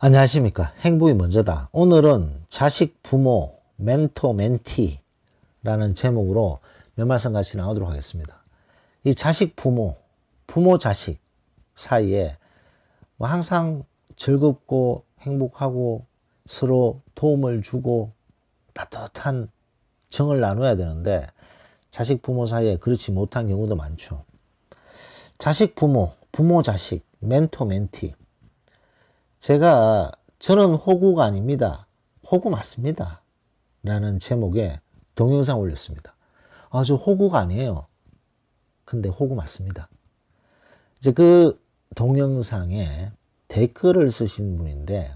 안녕하십니까. 행복이 먼저다. 오늘은 자식, 부모, 멘토, 멘티라는 제목으로 몇 말씀 같이 나오도록 하겠습니다. 이 자식, 부모, 부모, 자식 사이에 뭐 항상 즐겁고 행복하고 서로 도움을 주고 따뜻한 정을 나눠야 되는데 자식, 부모 사이에 그렇지 못한 경우도 많죠. 자식, 부모, 부모, 자식, 멘토, 멘티. 저는 호구가 아닙니다. 호구 맞습니다. 라는 제목의 동영상 올렸습니다. 저 호구가 아니에요. 근데 호구 맞습니다. 이제 그 동영상에 댓글을 쓰신 분인데,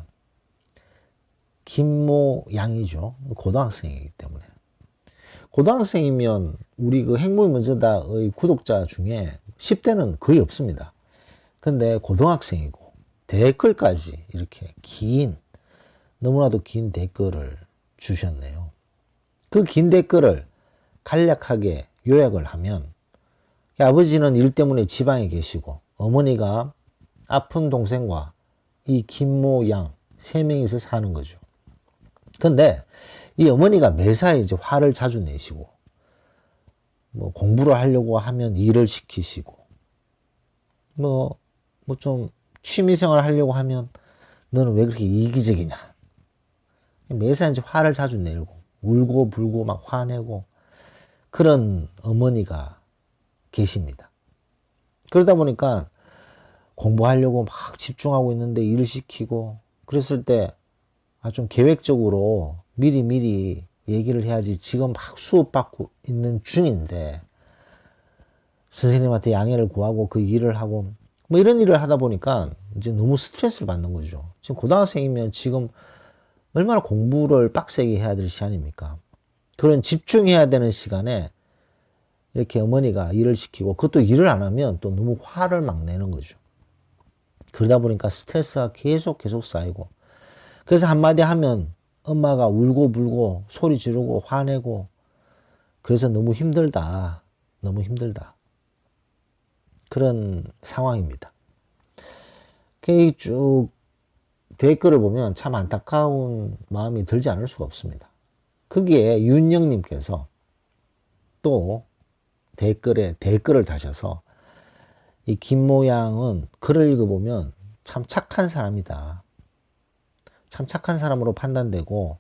김모양이죠. 고등학생이기 때문에. 고등학생이면 우리 그 행복이 먼저다의 구독자 중에 10대는 거의 없습니다. 근데 고등학생이고, 댓글까지 이렇게 너무나도 긴 댓글을 주셨네요. 그 긴 댓글을 간략하게 요약을 하면, 아버지는 일 때문에 지방에 계시고 어머니가 아픈 동생과 이 김모 양 세 명이서 사는 거죠. 근데 이 어머니가 매사에 이제 화를 자주 내시고, 뭐 공부를 하려고 하면 일을 시키시고, 뭐 좀 취미생활 하려고 하면 너는 왜 그렇게 이기적이냐. 매사에 이제 화를 자주 내고 울고 불고 막 화내고 그런 어머니가 계십니다. 그러다 보니까 공부하려고 막 집중하고 있는데 일을 시키고, 그랬을 때 좀 계획적으로 미리 얘기를 해야지. 지금 막 수업 받고 있는 중인데 선생님한테 양해를 구하고 그 일을 하고 뭐 이런 일을 하다 보니까 이제 너무 스트레스를 받는 거죠. 지금 고등학생이면 지금 얼마나 공부를 빡세게 해야 될 시간입니까? 그런 집중해야 되는 시간에 이렇게 어머니가 일을 시키고, 그것도 일을 안 하면 또 너무 화를 막 내는 거죠. 그러다 보니까 스트레스가 계속 쌓이고, 그래서 한마디 하면 엄마가 울고 불고 소리 지르고 화내고, 그래서 너무 힘들다. 그런 상황입니다. 쭉 댓글을 보면 참 안타까운 마음이 들지 않을 수가 없습니다. 거기에 윤영님께서 또 댓글을 다셔서, 이 김모양은 글을 읽어보면 참 착한 사람이다. 참 착한 사람으로 판단되고,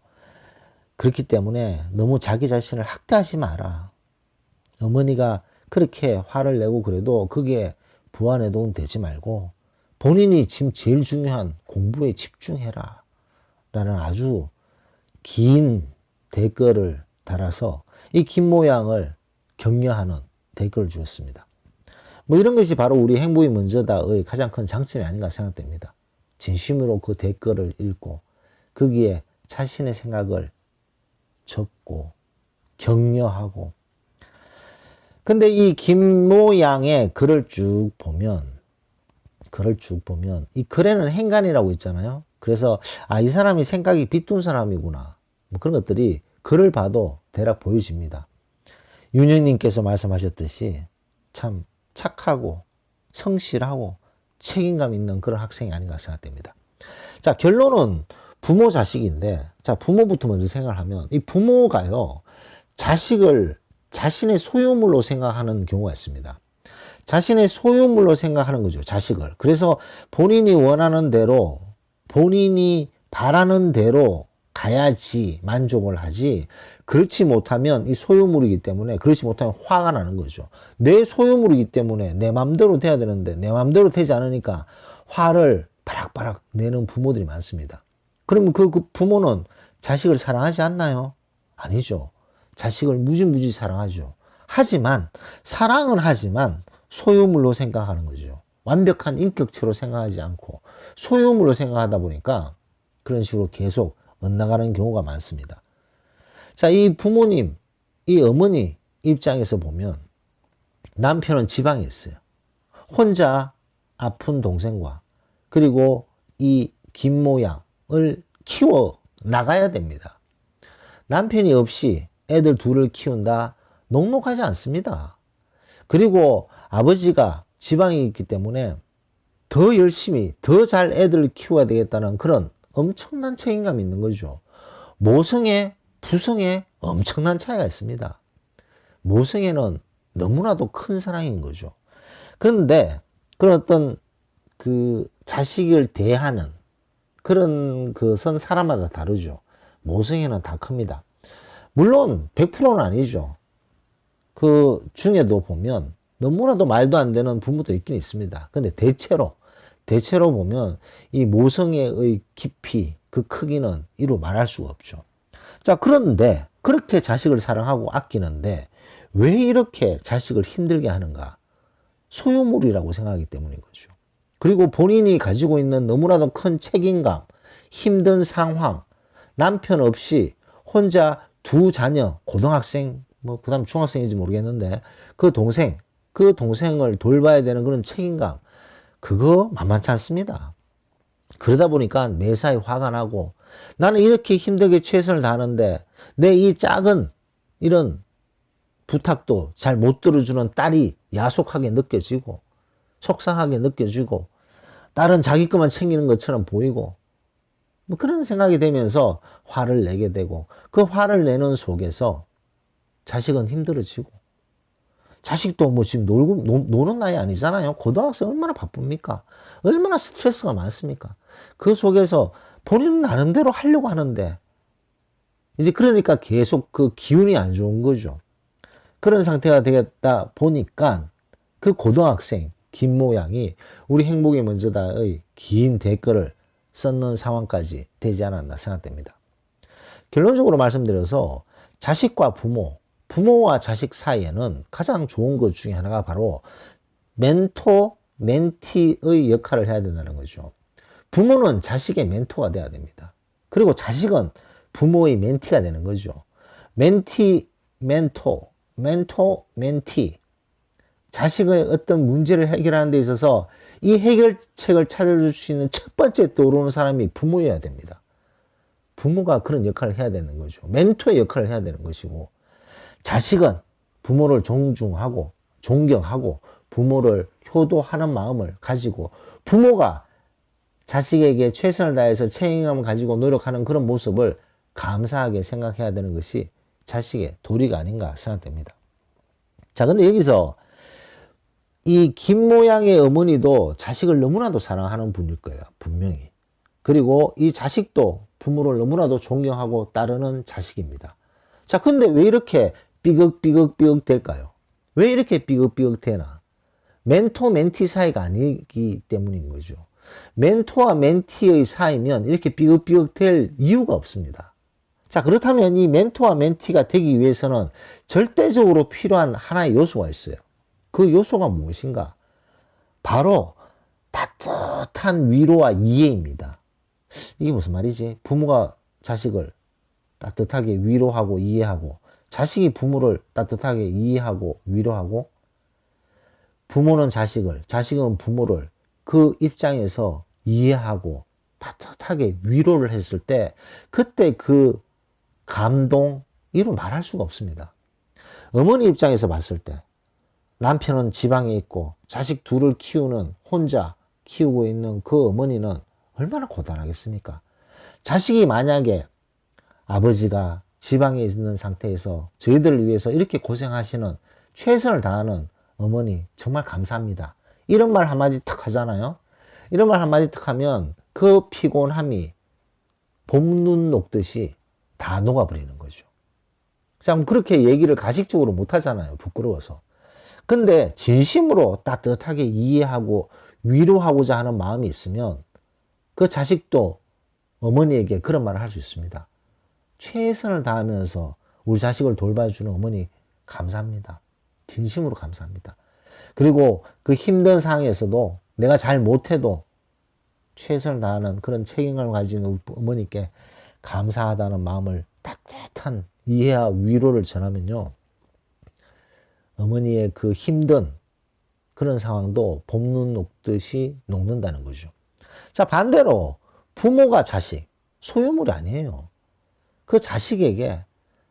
그렇기 때문에 너무 자기 자신을 학대하지 마라. 어머니가 그렇게 화를 내고 그래도 그게 부안에 도움 되지 말고 본인이 지금 제일 중요한 공부에 집중해라. 라는 아주 긴 댓글을 달아서 이 김모양을 격려하는 댓글을 주었습니다. 뭐 이런 것이 바로 우리 행복이 먼저다의 가장 큰 장점이 아닌가 생각됩니다. 진심으로 그 댓글을 읽고 거기에 자신의 생각을 적고 격려하고. 근데 이 김모양의 글을 쭉 보면 이 글에는 행간이라고 있잖아요. 그래서 이 사람이 생각이 비뚤 사람이구나. 뭐 그런 것들이 글을 봐도 대략 보여집니다. 윤영님께서 말씀하셨듯이 참 착하고 성실하고 책임감 있는 그런 학생이 아닌가 생각됩니다. 자, 결론은 부모 자식인데, 자, 부모부터 먼저 생각을 하면 이 부모가요, 자식을 자신의 소유물로 생각하는 경우가 있습니다. 자신의 소유물로 생각하는 거죠, 자식을. 그래서 본인이 원하는 대로, 본인이 바라는 대로 가야지 만족을 하지, 그렇지 못하면 이 소유물이기 때문에, 그렇지 못하면 화가 나는 거죠. 내 소유물이기 때문에 내 맘대로 돼야 되는데 내 맘대로 되지 않으니까 화를 바락바락 내는 부모들이 많습니다. 그러면 그 부모는 자식을 사랑하지 않나요? 아니죠. 자식을 무지무지 사랑하죠. 하지만 사랑은 하지만 소유물로 생각하는 거죠. 완벽한 인격체로 생각하지 않고 소유물로 생각하다 보니까 그런 식으로 계속 엇나가는 경우가 많습니다. 자, 이 부모님, 이 어머니 입장에서 보면 남편은 지방에 있어요. 혼자 아픈 동생과 그리고 이 김모양을 키워 나가야 됩니다. 남편이 없이 애들 둘을 키운다? 녹록하지 않습니다. 그리고 아버지가 지방에 있기 때문에 더 열심히 더 잘 애들을 키워야 되겠다는 그런 엄청난 책임감이 있는 거죠. 모성애, 부성애 엄청난 차이가 있습니다. 모성애는 너무나도 큰 사랑인 거죠. 그런데 그런 어떤 그 자식을 대하는 그런 그선 사람마다 다르죠. 모성애는 다 큽니다. 물론 100%는 아니죠. 그 중에도 보면 너무나도 말도 안 되는 부모도 있긴 있습니다. 근데 대체로 보면 이 모성애의 깊이, 그 크기는 이루 말할 수가 없죠. 자, 그런데 그렇게 자식을 사랑하고 아끼는데 왜 이렇게 자식을 힘들게 하는가? 소유물이라고 생각하기 때문인 거죠. 그리고 본인이 가지고 있는 너무나도 큰 책임감, 힘든 상황, 남편 없이 혼자 두 자녀, 고등학생, 뭐, 그 다음 중학생인지 모르겠는데, 그 동생을 돌봐야 되는 그런 책임감, 그거 만만치 않습니다. 그러다 보니까 매사에 화가 나고, 나는 이렇게 힘들게 최선을 다하는데, 내 이 작은 이런 부탁도 잘 못 들어주는 딸이 야속하게 느껴지고, 속상하게 느껴지고, 딸은 자기 것만 챙기는 것처럼 보이고, 뭐 그런 생각이 되면서 화를 내게 되고, 그 화를 내는 속에서 자식은 힘들어지고, 자식도 뭐 지금 노는 나이 아니잖아요. 고등학생 얼마나 바쁩니까? 얼마나 스트레스가 많습니까? 그 속에서 본인은 나름대로 하려고 하는데, 이제 그러니까 계속 그 기운이 안 좋은 거죠. 그런 상태가 되겠다 보니까 그 고등학생 김 모양이 우리 행복이 먼저다의 긴 댓글을 썼는 상황까지 되지 않았나 생각됩니다. 결론적으로 말씀드려서 자식과 부모와 자식 사이에는 가장 좋은 것 중에 하나가 바로 멘토, 멘티의 역할을 해야 된다는 거죠. 부모는 자식의 멘토가 돼야 됩니다. 그리고 자식은 부모의 멘티가 되는 거죠. 멘티, 멘토, 멘티. 자식의 어떤 문제를 해결하는 데 있어서 이 해결책을 찾아줄 수 있는 첫 번째 떠오르는 사람이 부모여야 됩니다. 부모가 그런 역할을 해야 되는 거죠. 멘토의 역할을 해야 되는 것이고, 자식은 부모를 존중하고, 존경하고, 부모를 효도하는 마음을 가지고, 부모가 자식에게 최선을 다해서 책임감을 가지고 노력하는 그런 모습을 감사하게 생각해야 되는 것이 자식의 도리가 아닌가 생각됩니다. 자, 근데 여기서 이 김 모양의 어머니도 자식을 너무나도 사랑하는 분일 거예요. 분명히. 그리고 이 자식도 부모를 너무나도 존경하고 따르는 자식입니다. 자, 근데 왜 이렇게 삐걱삐걱 될까요? 왜 이렇게 삐걱삐걱 되나? 멘토 멘티 사이가 아니기 때문인 거죠. 멘토와 멘티의 사이면 이렇게 삐걱삐걱 될 이유가 없습니다. 자, 그렇다면 이 멘토와 멘티가 되기 위해서는 절대적으로 필요한 하나의 요소가 있어요. 그 요소가 무엇인가? 바로 따뜻한 위로와 이해입니다. 이게 무슨 말이지? 부모가 자식을 따뜻하게 위로하고 이해하고, 자식이 부모를 따뜻하게 이해하고 위로하고, 부모는 자식은 부모를 그 입장에서 이해하고 따뜻하게 위로를 했을 때, 그때 그 감동, 이루 말할 수가 없습니다. 어머니 입장에서 봤을 때, 남편은 지방에 있고 자식 둘을 혼자 키우고 있는 그 어머니는 얼마나 고단하겠습니까? 자식이 만약에 아버지가 지방에 있는 상태에서 저희들을 위해서 이렇게 고생하시는, 최선을 다하는 어머니 정말 감사합니다. 이런 말 한마디 탁 하잖아요. 이런 말 한마디 탁 하면 그 피곤함이 봄눈 녹듯이 다 녹아버리는 거죠. 참 그렇게 얘기를 가식적으로 못 하잖아요. 부끄러워서. 근데 진심으로 따뜻하게 이해하고 위로하고자 하는 마음이 있으면 그 자식도 어머니에게 그런 말을 할 수 있습니다. 최선을 다하면서 우리 자식을 돌봐주는 어머니 감사합니다. 진심으로 감사합니다. 그리고 그 힘든 상황에서도 내가 잘 못해도 최선을 다하는 그런 책임감을 가진 어머니께 감사하다는 마음을 따뜻한 이해와 위로를 전하면요, 어머니의 그 힘든 그런 상황도 봄눈 녹듯이 녹는다는 거죠. 자, 반대로 부모가 자식, 소유물이 아니에요. 그 자식에게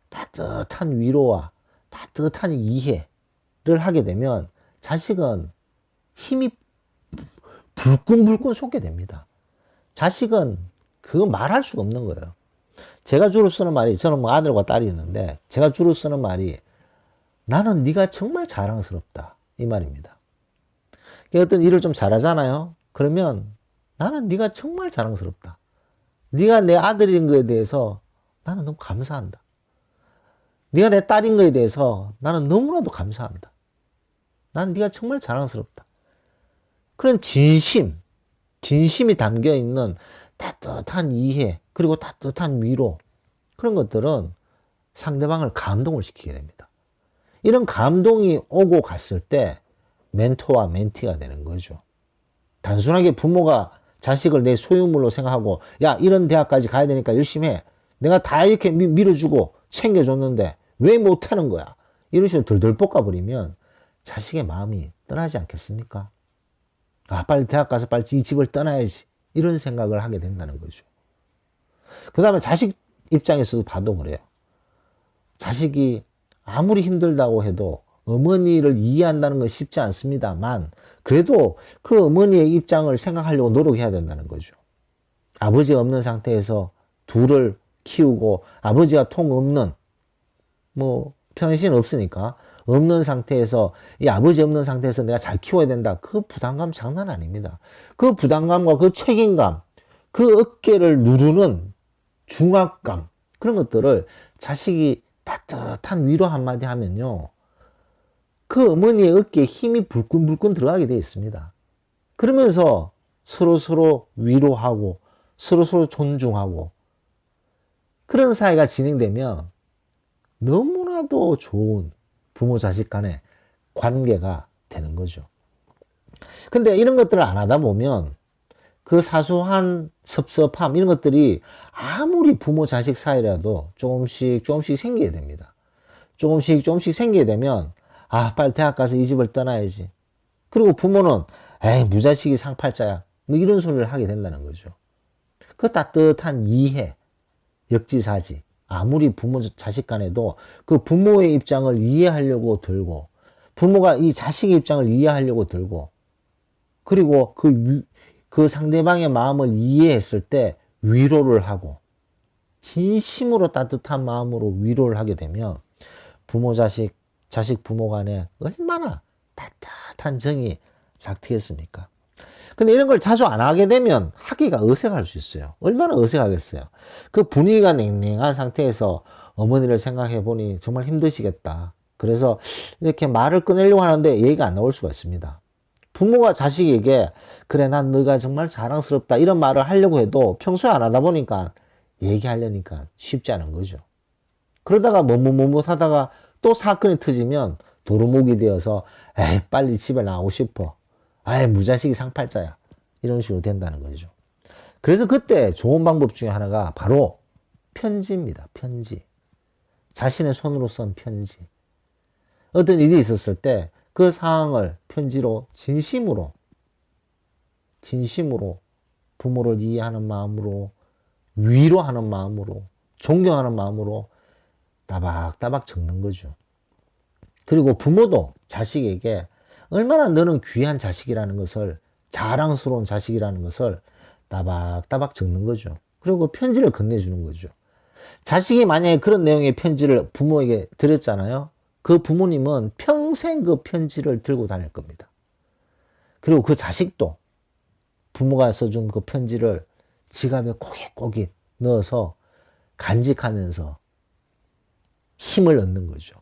따뜻한 위로와 따뜻한 이해를 하게 되면 자식은 힘이 불끈불끈 솟게 됩니다. 자식은 그거 말할 수가 없는 거예요. 제가 주로 쓰는 말이, 저는 뭐 아들과 딸이 있는데 제가 주로 쓰는 말이 나는 네가 정말 자랑스럽다 이 말입니다. 어떤 일을 좀 잘하잖아요. 그러면 나는 네가 정말 자랑스럽다. 네가 내 아들인 거에 대해서 나는 너무 감사한다. 네가 내 딸인 거에 대해서 나는 너무나도 감사한다. 난 네가 정말 자랑스럽다. 그런 진심이 담겨 있는 따뜻한 이해, 그리고 따뜻한 위로, 그런 것들은 상대방을 감동을 시키게 됩니다. 이런 감동이 오고 갔을 때 멘토와 멘티가 되는 거죠. 단순하게 부모가 자식을 내 소유물로 생각하고 야 이런 대학까지 가야 되니까 열심히 해. 내가 다 이렇게 밀어주고 챙겨줬는데 왜 못하는 거야. 이런 식으로 들들 볶아버리면 자식의 마음이 떠나지 않겠습니까? 아 빨리 대학 가서 빨리 이 집을 떠나야지. 이런 생각을 하게 된다는 거죠. 그 다음에 자식 입장에서도 봐도 그래요. 자식이 아무리 힘들다고 해도 어머니를 이해한다는 건 쉽지 않습니다만 그래도 그 어머니의 입장을 생각하려고 노력해야 된다는 거죠. 아버지가 없는 상태에서 둘을 키우고 아버지가 통 없는 뭐 편신 없으니까 없는 상태에서 이 아버지 없는 상태에서 내가 잘 키워야 된다. 그 부담감 장난 아닙니다. 그 부담감과 그 책임감, 그 어깨를 누르는 중압감 그런 것들을 자식이 따뜻한 위로 한마디 하면요. 그 어머니의 어깨에 힘이 불끈불끈 들어가게 되어 있습니다. 그러면서 서로 위로하고 서로 존중하고 그런 사이가 진행되면 너무나도 좋은 부모 자식 간의 관계가 되는 거죠. 근데 이런 것들을 안 하다 보면 그 사소한 섭섭함 이런 것들이 아무리 부모 자식 사이라도 조금씩 생기게 됩니다. 조금씩 생기게 되면 아 빨리 대학 가서 이 집을 떠나야지. 그리고 부모는 에이 무자식이 상팔자야 뭐 이런 소리를 하게 된다는 거죠. 그 따뜻한 이해 역지사지 아무리 부모 자식 간에도 그 부모의 입장을 이해하려고 들고 부모가 이 자식의 입장을 이해하려고 들고 그리고 그 상대방의 마음을 이해했을 때 위로를 하고 진심으로 따뜻한 마음으로 위로를 하게 되면 부모 자식 부모 간에 얼마나 따뜻한 정이 작티겠습니까? 근데 이런 걸 자주 안 하게 되면 하기가 어색할 수 있어요. 얼마나 어색하겠어요. 그 분위기가 냉랭한 상태에서 어머니를 생각해 보니 정말 힘드시겠다. 그래서 이렇게 말을 꺼내려고 하는데 얘기가 안 나올 수가 있습니다. 부모가 자식에게 그래 난 너가 정말 자랑스럽다 이런 말을 하려고 해도 평소에 안 하다 보니까 얘기하려니까 쉽지 않은 거죠. 그러다가 뭐뭇 하다가 또 사건이 터지면 도루묵이 되어서 에이 빨리 집에 나오고 싶어. 아이 무자식이 상팔자야. 이런 식으로 된다는 거죠. 그래서 그때 좋은 방법 중에 하나가 바로 편지입니다. 편지. 자신의 손으로 쓴 편지. 어떤 일이 있었을 때 그 상황을 편지로 진심으로 부모를 이해하는 마음으로 위로하는 마음으로 존경하는 마음으로 따박따박 적는 거죠. 그리고 부모도 자식에게 얼마나 너는 귀한 자식이라는 것을 자랑스러운 자식이라는 것을 따박따박 적는 거죠. 그리고 편지를 건네주는 거죠. 자식이 만약에 그런 내용의 편지를 부모에게 드렸잖아요. 그 부모님은 평생 그 편지를 들고 다닐 겁니다. 그리고 그 자식도 부모가 써준 그 편지를 지갑에 꼬깃꼬깃 넣어서 간직하면서 힘을 얻는 거죠.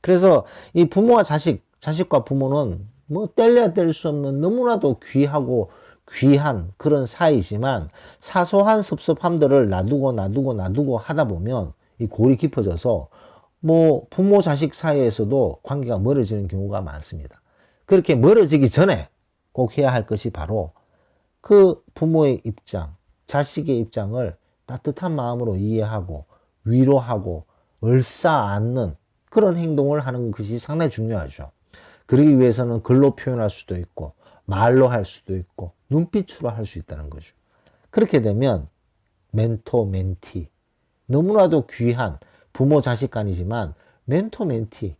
그래서 이 부모와 자식과 부모는 뭐 뗄래야 뗄 수 없는 너무나도 귀하고 귀한 그런 사이지만 사소한 섭섭함들을 놔두고 하다 보면 이 골이 깊어져서 뭐 부모 자식 사이에서도 관계가 멀어지는 경우가 많습니다. 그렇게 멀어지기 전에 꼭 해야 할 것이 바로 그 부모의 입장, 자식의 입장을 따뜻한 마음으로 이해하고 위로하고 얼싸안는 그런 행동을 하는 것이 상당히 중요하죠. 그러기 위해서는 글로 표현할 수도 있고 말로 할 수도 있고 눈빛으로 할 수 있다는 거죠. 그렇게 되면 멘토, 멘티 너무나도 귀한 부모 자식 간이지만 멘토, 멘티와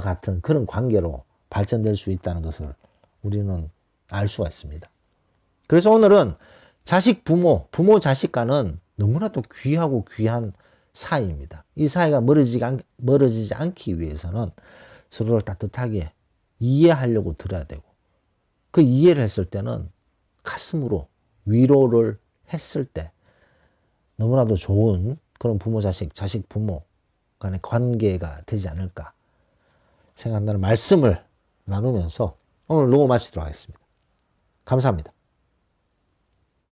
같은 그런 관계로 발전될 수 있다는 것을 우리는 알 수가 있습니다. 그래서 오늘은 자식, 부모, 자식 간은 너무나도 귀하고 귀한 사이입니다. 이 사이가 멀어지지 않기 위해서는 서로를 따뜻하게 이해하려고 들어야 되고, 그 이해를 했을 때는 가슴으로 위로를 했을 때 너무나도 좋은 그런 부모, 자식, 부모 간의 관계가 되지 않을까 생각한다는 말씀을 나누면서 오늘 녹음 마치도록 하겠습니다. 감사합니다.